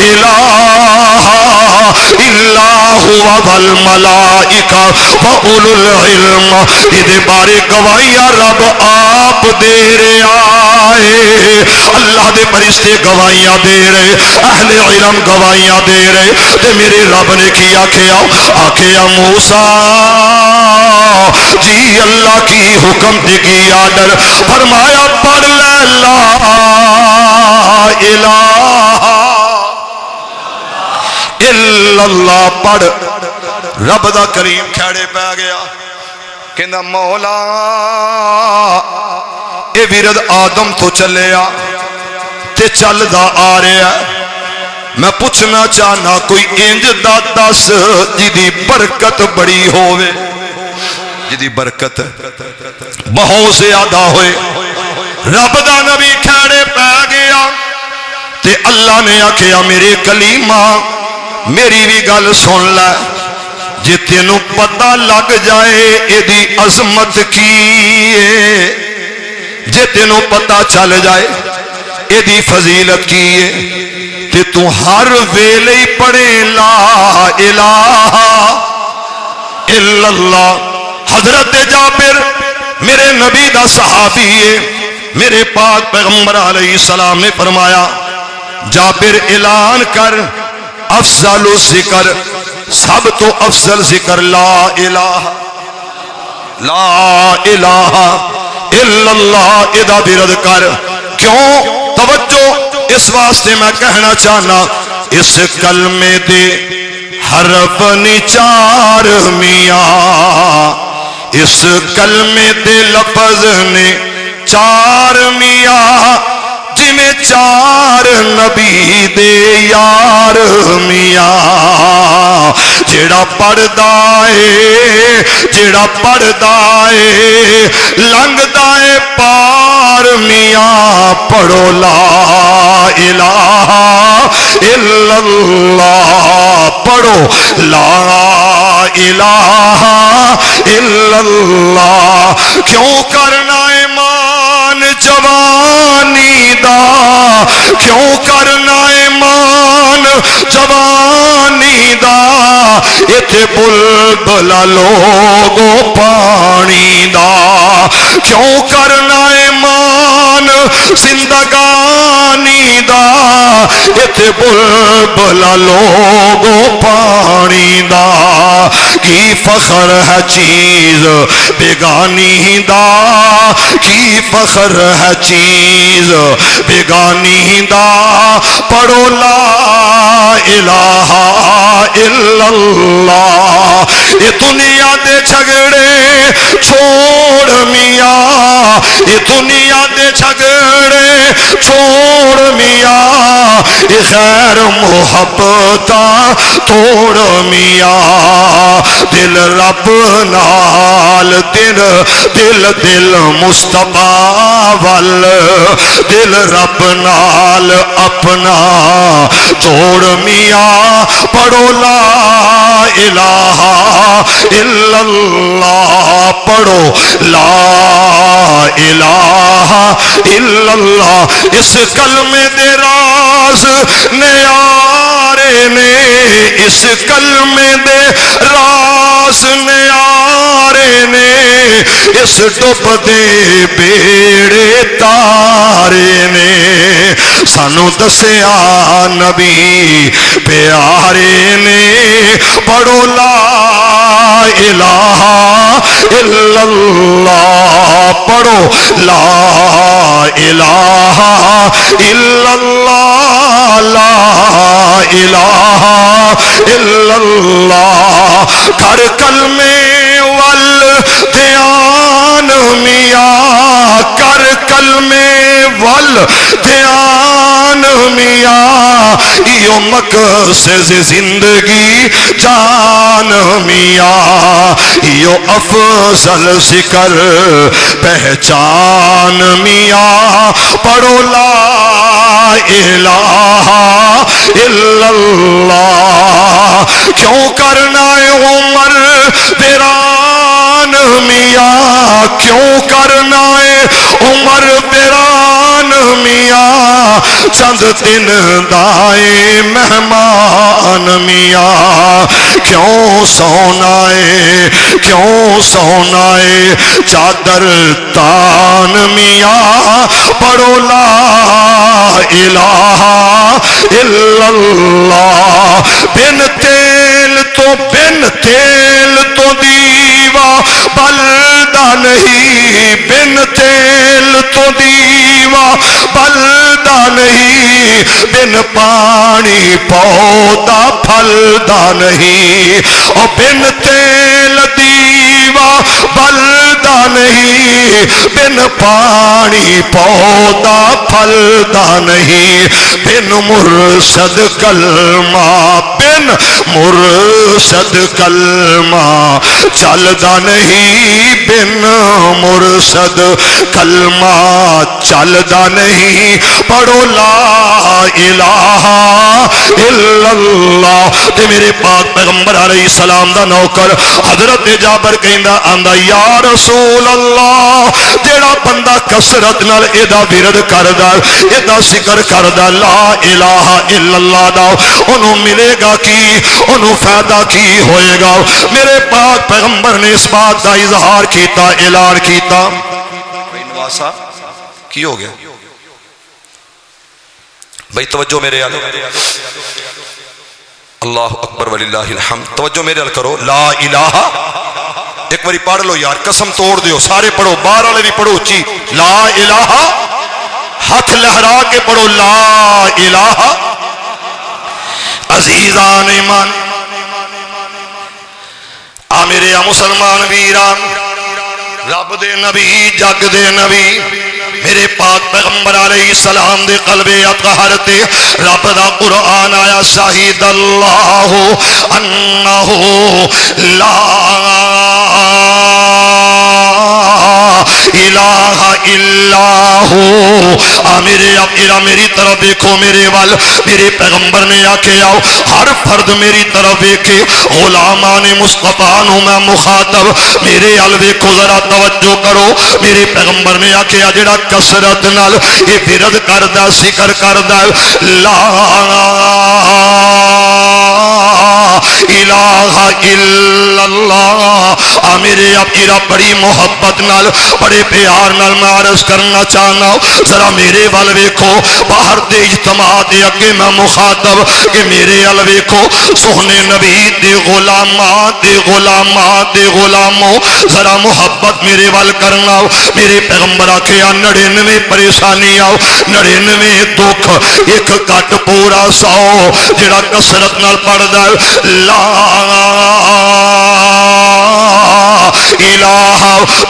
Speaker 2: الہ الا هو والملائکہ وَأُولُو العلم۔ یہ بارے گواہیاں رب آپ دے رہے آئے، اللہ دے فرشتے گواہیاں دے رہے، اہل علم گواہیاں دے رہے۔ تے میرے رب نے کی آکھیا، آکھیا موسیٰ جی اللہ کی حکم دے کی آڈر، فرمایا پڑھ لے لا الہ الا اللہ، پڑھ۔ رب دا کریم کھڑے پہ گیا، کہندا مولا اے ورد آدم تو چلیا تے چل دا آ رہا ہے، میں پوچھنا چاہنا کوئی انج دا دس جدی برکت بڑی ہوئے، جدی برکت بہت زیادہ ہوئے۔ رب دا نبی کھڑے پہ گیا تے اللہ نے آکھیا میرے کلیمہ میری بھی گل سن لے، جے تینوں پتہ لگ جائے ایدی عظمت کی ہے، جے تینوں پتہ چل جائے ایدی فضیلت کی ہے، تے تو ہر ویلے ہی پڑھے لا الہ الا اللہ۔ حضرت جابر میرے نبی دا صحابی ہے، میرے پاک پیغمبر علیہ السلام نے فرمایا جابر اعلان کر افضل ذکر
Speaker 3: سب تو افضل ذکر لا الہ الا اللہ ادا برد کر. کیوں؟ توجہ اس واسطے میں کہنا چاہنا اس کلمے دے حرف نی چار میاں، اس کلمے دے لفظ نے چار میاں، جی میں چار نبی دے یار میاں. جیڑا پڑھدا ہے جیڑا پڑھدا ہے لنگدا ہے پار میاں. پڑھو لا الہ الا اللہ، پڑھو لا الہ الا اللہ. کیوں کرنا ایمان جوانی دا، کیوں کرنا ایمان جوانی دا، ایتھے بلبلا لوگو پانی دا. کیوں کرنا ایمان زندگانی دا، ایتھے بلبلا لوگو پانی دا. کی فخر ہے چیز بیگانی دا، کی فخر ہے چیز بیگانی دا. پڑھو لا الہ الا اللہ. یہ دنیا دے جھگڑے چھوڑ میاں، یہ دنیا دے جھگڑے چھوڑ میاں، یہ خیر محبتاں توڑ میاں. دل رب نال دل دل دل مصطفیٰ وال، دل رب نال اپنا جوڑ میاں. پڑھو لا الہ الا اللہ، پڑھو لا الہ الا اللہ. اس کلمے دے راز نیارے نے، اس کلمے دے راز نیارے نے، اس ڈب دے بیڑے تارے نے. سانو دسیا نبی پیارے نے. پڑھو لا الہ الا اللہ، پڑھو لا الہ الا اللہ، لا الہ الا اللہ. کر کلمے وال دھیان میاں، کر کلمے وال دھیان میاں. ایو مقصد زندگی جان میاں، ایو افضل ذکر پہچان میاں. پڑھو لا الہ الا اللہ. کیوں کرنا ہے عمر ویران میاں، کیوں کرنا ہے عمر ویران میاں. چند دن دائے مہمان میاں. کیوں سونا ہے کیوں سونا ہے چادر تان میاں. پڑھو لا الہ الا اللہ. بن تیل تو دیوا بلدا نہیں، بن تیل تو دیوا بلدا نہیں، بن پانی پودا پھلدا نہیں. او بن تیل دیوا بلدا نہیں، بن پانی پودا پھلدا نہیں. بن مرشد کلمہ، بن مرشد کلمہ چلدا نہیں، بن مرشد کلمہ چلدا نہیں. پڑھو لا الہ الا اللہ. تے میرے پاک پیغمبر علیہ السلام دا نوکر حضرت جابر کہندا آندا یا رسول اللہ، جیڑا بندہ کثرت نال ایدا ورد کردا، ایدا ذکر کردا لا الہ الا اللہ دا، انہوں ملے گا کی، انہوں فائدہ کی ہوئے گا. میرے پاک پیغمبر نے اس بات دا اظہار کیتا، اعلان کیتا. نواسا کی ہو گیا بھئی؟ توجہ میرے آلو.
Speaker 2: اللہ اکبر وللہ الحمد. توجہ میرے ال کرو. لا الہ ایک باری پڑھ لو یار, قسم توڑ دیو, سارے پڑھو, باہر والے بھی پڑھو اچھی. لا الہ ہاتھ لہرا کے پڑھو. لا الہ. عزیزان ایمان آ میرے مسلمان ویران, رب دے نبی جگ دے نبی میرے پاک پیغمبر علیہ السلام دے قلب اطہر تے رب دا قرآن آیا. شاہد اللہ انہو لا الہ الا ہو. میری طرف دیکھو, میرے وال میرے پیغمبر نے آکے آؤ, ہر فرد میری طرف دیکھے, غلامان مصطفیٰ نو میں مخاطب, میرے ال دیکھو ذرا توجہ کرو. میرے پیغمبر نے آکے جڑا کسرت نال یہ ورد کردا ذکر کردا لا الہ الا اللہ, میرے اب بڑی محبت نال بڑے پیار نال میں عرض کرنا چاہنا ذرا میرے وال ویکھو. باہر دے اجتماع دے اگے میں مخاطب کہ میرے ال ویکھو, سونے نبی دے غلامات دے غلامات دے غلاموں ذرا محبت میرے وال کرنا. میرے پیغمبر آکھے 99 پریشانی آؤ, 99 دکھ ایک کٹ پورا 100 جڑا کسرت نال پڑھدا لا الہ.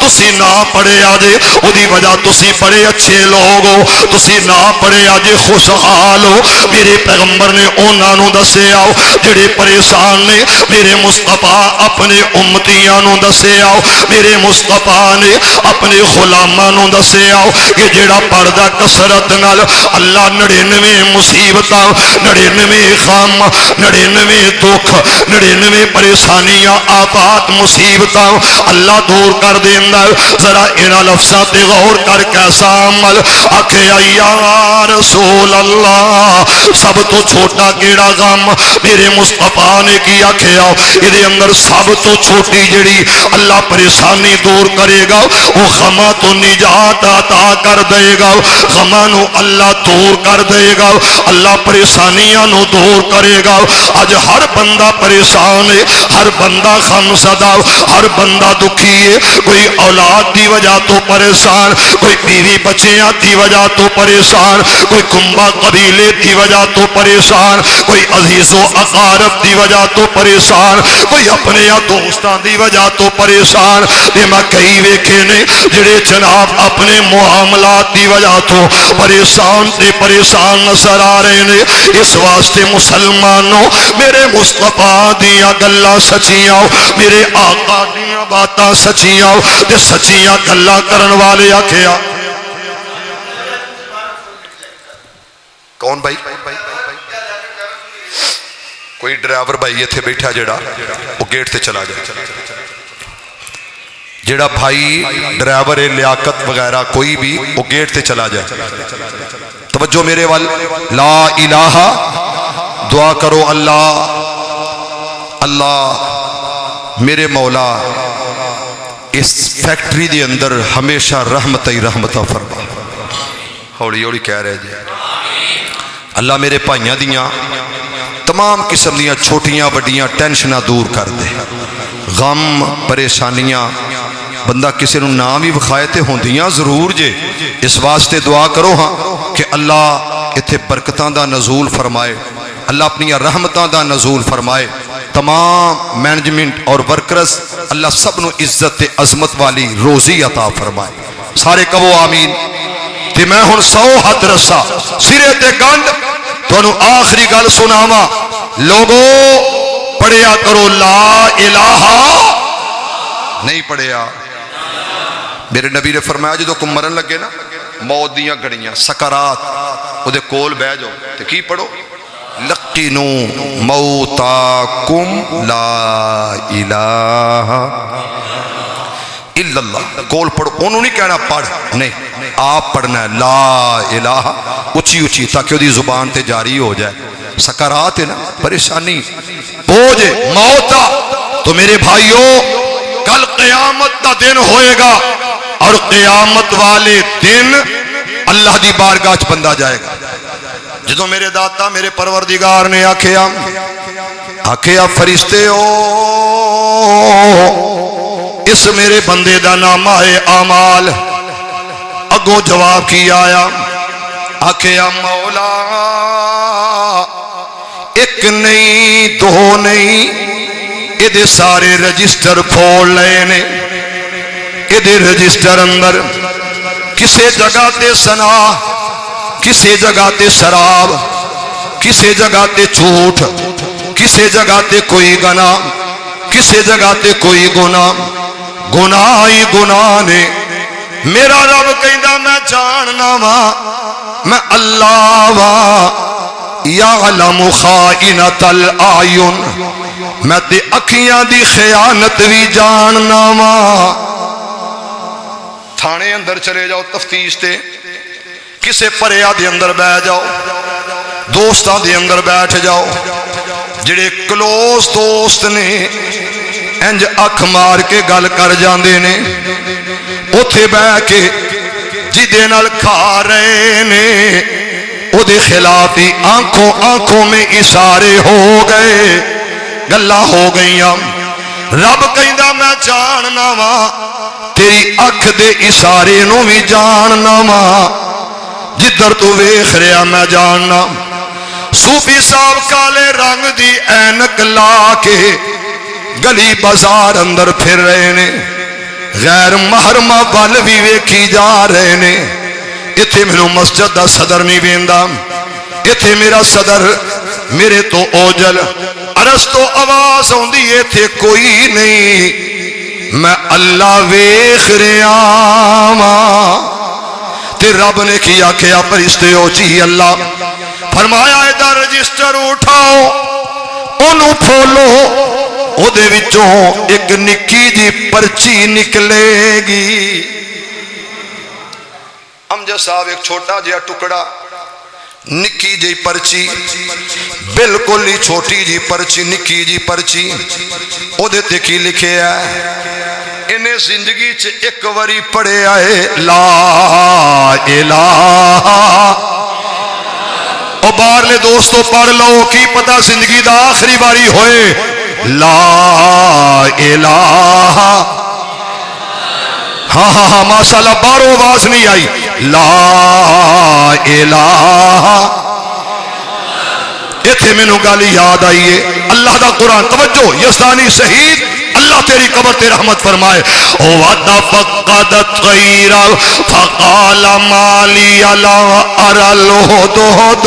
Speaker 2: تسی نہ پڑھے آجے او دی وجہ تسی بڑے اچھے لوگ ہو, تسی نہ پڑھے آجے خوشحال ہو. میرے پیغمبر نے اونا نو دسے آؤ جڑے پریشان نے, میرے مصطفیٰ اپنے امتیاں نو دسے آؤ, میرے مصطفیٰ نے اپنے غلاماں نو دسے آؤ کہ جڑا پڑھدا کسرت نال اللہ 99 مصیبتاں 99 غم 99 دکھ 99 پریشانیاں آفات مصیبتاں اللہ دور کر دیندا. ذرا انہاں لفظاں تے غور کر کیسا عمل آکھے یا رسول اللہ سب تو چھوٹا کیڑا غم میرے مصطفیٰ نے کی آکھیا ادھے اندر سب تو چھوٹی جڑی اللہ پریشانی دور کرے گا وہ غماں تو نجات عطا کر دے گا, غماں نو اللہ دور کر دے گا, اللہ پریشانیاں نو دور کرے گا. اج ہر بندہ پریشان ہے, ہر بندہ غم زدہ, ہر بندہ دکھی ہے. کوئی اولاد دی وجہ تو پریشان, کوئی بیوی بچیاں دی وجہ تو پریشان, کوئی کنبہ قبیلے دی وجہ تو پریشان, کوئی عزیز و اقارب دی وجہ تو پریشان, کوئی اپنے یا دوستان دی وجہ تو پریشان. تے میں کئی ویکھے نے جڑے جناب اپنے معاملات دی وجہ تو پریشان تے پریشان نظر آ رہے نے. اس واسطے مسلمانوں میرے مصطفیٰ دیاں گلاں سچیاں, میرے آقا دیاں باتاں سچیاں تے سچیاں گلاں کرن والے آکھیا. کون بھائی؟ کوئی ڈرائیور بھائی ایتھے بیٹھا جڑا وہ گیٹ تے چلا جائے. جڑا بھائی ڈرائیور لیاقت وغیرہ کوئی بھی وہ گیٹ تے چلا جائے. توجہ میرے وال. لا الہ دعا کرو اللہ اللہ میرے مولا اس فیکٹری دے اندر ہمیشہ رحمت ہی رحمتہ فرما. ہولی ہولی کہہ رہے جی اللہ میرے بھائیاں دیاں تمام قسم دیاں چھوٹیاں وڈیاں ٹینشناں دور کر دے. غم پریشانیاں بندہ کسی نو نام ہی وکھائے تے ہوندیاں ضرور جے. اس واسطے دعا کرو ہاں کہ اللہ اتھے برکتاں دا نزول فرمائے, اللہ اپنی رحمتاں دا نزول فرمائے. تمام مینجمنٹ اور ورکرز اللہ سب نو عزت عظمت والی روزی عطا فرمائے. سارے کہو آمین. تے میں ہن 100 ہاتھ رسا سرے تے گنڈ تانوں آخری گل سناواں. لوگو پڑھیا کرو لا الہ. نہیں پڑھیا میرے نبی نے فرمایا جدو کو مرن لگے نا موت دیاں گھڑیاں سکرات او دے کول بہ جاؤ تے کی پڑھو لقینو موتاکم لا الہ الا اللہ. کول پڑھو, انہوں نہیں کہنا پڑھ, نہیں آپ پڑھنا ہے لا الہ اچھی اچھی تاکہ وہ دی زبان تے جاری ہو جائے. سکرات ہے نا پریشانی بوجھ موتا. تو میرے بھائیوں کل قیامت کا دن ہوئے گا اور قیامت والے دن اللہ دی بارگاہ بندہ جائے گا.
Speaker 3: جدو میرے داتا میرے پروردگار نے آکھیا فرشتے ہو اس میرے بندے دا نامہ ہے اعمال، اگوں جواب کی آیا، آکھیا مولا ایک نہیں دو نہیں یہ سارے رجسٹر کھول لے نے، یہ رجسٹر اندر کسے جگہ تے سنا، کسے جگہ تے شراب، کسے جگہ تے جھوٹ، کسے جگہ تے کوئی گناہ، کسے جگہ تے کوئی گناہ، گناہ ہی گناہ نے۔ میرا رب کہندا میں جاننا وا میں اللہ وا، یعلم خائنۃ الاعین، میں تے اکھیاں دی خیانت بھی جاننا وا۔ تھانے اندر چلے جاؤ تفتیش تے، کسے پریا دے اندر بیٹھ جاؤ، دوستاں دے اندر بیٹھ جاؤ، جڑے کلوز دوست نے انج اکھ مار کے گل کر جاندے نے، اوتھے بیٹھ کے جدے نال کھا رہے نے او دے خلاف ہی آنکھوں آنکھوں میں اشارے ہو گئے، گلاں ہو گئیاں۔ رب کہندا میں جاننا وا تیری اکھ دے اشارے نو بھی جاننا وا، جدھر تو ویکھ رہا میں جاننا۔ صوفی صاحب کالے رنگ دی اینک لا کے گلی بازار اندر پھر رہے نے، غیر محرمہ ول بھی ویکھی جا رہے نے۔ ایتھے میرے مسجد دا صدر نہیں ویندا، ایتھے میرا صدر میرے تو اوجل، عرض تو آواز ہوندی ایتھے کوئی نہیں، میں اللہ ویکھ رہا وا۔ تے رب نے کیا کیا فرشتے ہو جی اللہ، فرمایا ادھر رجسٹر اٹھاؤ، انہوں کھولو، او دے وچوں ایک نکی جی پرچی نکلے گی۔ امجد صاحب ایک چھوٹا جہا ٹکڑا، نکی جی پرچی، بالکل ہی چھوٹی جی پرچی، نکی جی پرچی، او دے تے کی لکھے ہے، انہیں زندگی چ ایک وری پڑھے آئے لا الہ۔ او باہرلے دوستو پڑھ لو، کی پتہ زندگی دا آخری باری ہوئے، لا الہ۔ ہاں ہاں ہاں ماشاءاللہ باہروں آواز نہیں آئی، لا الہ۔ ایتھے میں نو گالی یاد آئیے، اللہ دا قرآن، توجہ یزدانی شہید اللہ تیری قبر تے رحمت فرمائے۔ وَتَفَقَّدَتْ طَيْرًا فَقَالَ مَا لِيَ لَا أَرَى الْهُدْهُدَ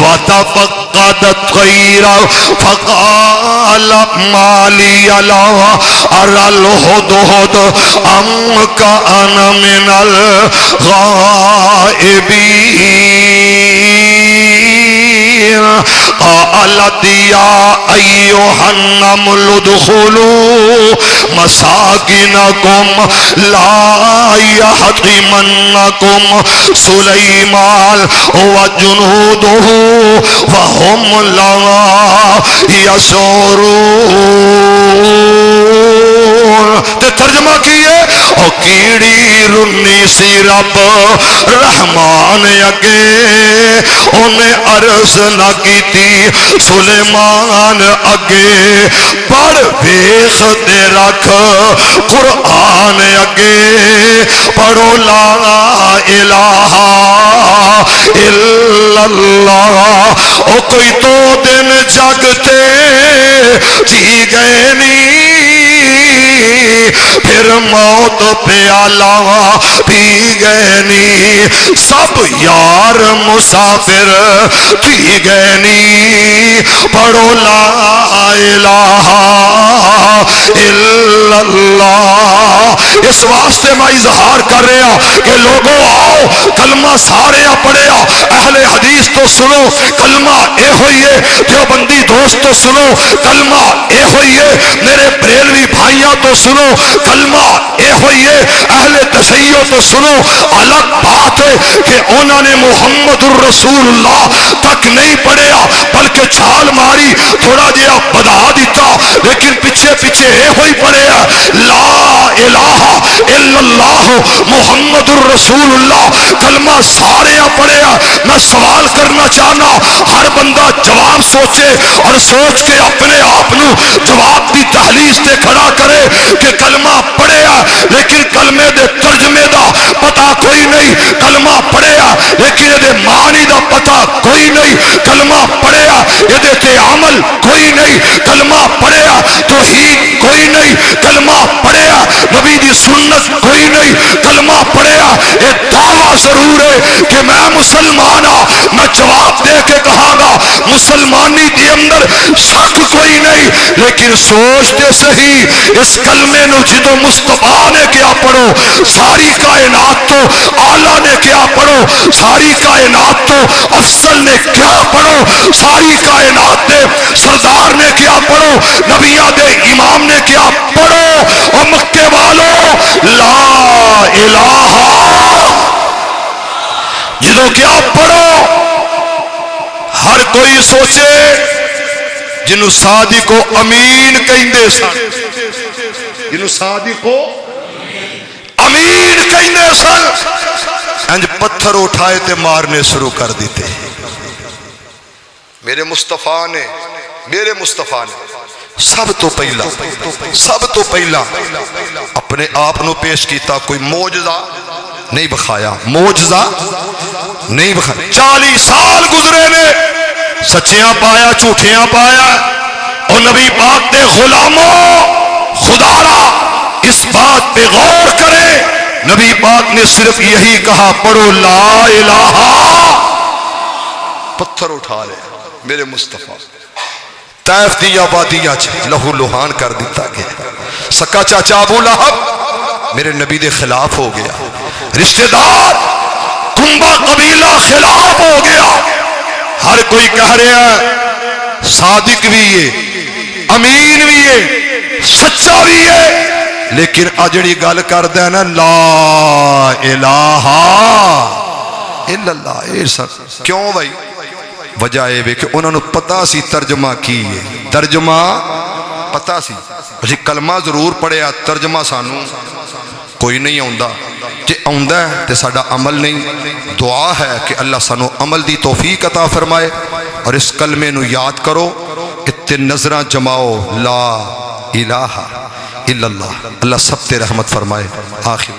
Speaker 3: وَتَفَقَّدَتْ طَيْرًا فَقَالَ مَا لِيَ لَا أَرَى الْهُدْهُدَ أَمْ كَانَ مِنَ الْغَائِبِينَ قَالَتْ يَا أَيُّهَا النَّمْلُ ادْخُلُوا مساكنكم لا يحطمنكم سليمان وجنوده وهم لا يشعرون۔ ترجمہ کیے او کیڑی رنی سی رب رحمان اگے، انہیں عرض نہ کیتی سلیمان اگے، پڑھ ویخ تے رکھ قرآن اگے، پڑھو لا الہ الا اللہ۔ او کوئی تو دن جگتے جی گئے نہیں، پھر موت پیالہ پی گئے نہیں، سب یار مسافر تھی گئے نہیں، پڑھو لا الہ الا اللہ۔ اس واسطے میں اظہار کر رہا کہ لوگوں آؤ کلمہ سارے پڑھے، اہل حدیث تو سنو کلمہ اے ہوئیے، دیوبندی دوست تو سنو کلمہ اے ہوئیے، میرے بریلوی بھائیاں تو سنو کلمہ اے ہوئیے، اہل تشیع تو سنو۔ الگ بات ہے کہ انہوں نے محمد الرسول اللہ تک نہیں پڑھیا، بلکہ چھال ماری تھوڑا جہا بدا دیتا، لیکن پیچھے پیچھے اے ہوئی پڑھے لا الہ الا اللہ محمد الرسول اللہ کلمہ سارے پڑھیا. میں سوال کرنا چاہنا ہر بندہ جواب سوچے اور سوچ کے اپنے آپ جواب دی دہلیز تے کھڑا کرے کہ کلمہ پڑھیا لیکن کلمے دے ترجمے دا پتہ کوئی نہیں, کلمہ پڑھیا لیکن یہ معنی دا پتہ کوئی نہیں, کلمہ پڑھیا یہ تے عمل کوئی نہیں, کلمہ پڑھیا توحید کوئی نہیں, کلمہ پڑھیا نبی دی سنت کوئی نہیں, کلمہ پڑھیا یہ دعویٰ ضرور ہے کہ میں مسلمان ہاں. میں جواب دے کے کہاں گا مسلمانی کے اندر شک کوئی نہیں, لیکن سوچتے صحیح اس کلمے نو جدو مصطفیٰ نے کیا پڑھو, ساری کائنات تو آلہ نے کیا پڑھو, ساری کائنات تو افضل نے کیا پڑھو, ساری کائنات نے سردار نے کیا پڑھو, نبیہ دے امام نے کیا پڑھو. اور مکے والوں لا الہ جدو کیا پڑھو ہر کوئی سوچے جنہوں صادق و امین کہندے سن, جنہوں صادق و امین کہندے سن, انج پتھر اٹھائے تے مارنے شروع کر دیتے. میرے مصطفیٰ نے سب تو پہلا اپنے آپ نو پیش کیتا, کوئی معجزہ نہیں بخایا, معجزہ نہیں بخایا. 40 سال گزرے نے, سچیاں پایا جھوٹیاں پایا, اور نبی پاک دے غلاموں خدا را اس بات پہ غور کرے, نبی پاک نے صرف یہی کہا پڑھو لا الہ, پتھر اٹھا لے. میرے مصطفیٰ طائف دی آبادیاں لہو لہان کر دیتا گیا, سکا چاچا ابو لہب میرے نبی دے خلاف ہو گیا, رشتہ دار کنبا قبیلہ خلاف ہو گیا. ہر کوئی کہہ رہا ہے صادق بھی ہے, امین بھی ہے, سچا بھی ہے, لیکن اجڑی گل کر دے نا لا الہ الا اللہ. کیوں بھائی؟ وجہ یہ کہ انہوں نے پتا سی ترجمہ کی ہے, ترجمہ پتا سی, اسی کلمہ ضرور پڑھیا, ترجمہ سانو کوئی نہیں آندا. جے آندا ہے تے ساڈا عمل نہیں. دعا ہے کہ اللہ سانو عمل دی توفیق عطا فرمائے, اور اس کلمے نو یاد کرو, اتنے نظراں جماؤ لا الہ الا اللہ. اللہ سب تے رحمت فرمائے. آخر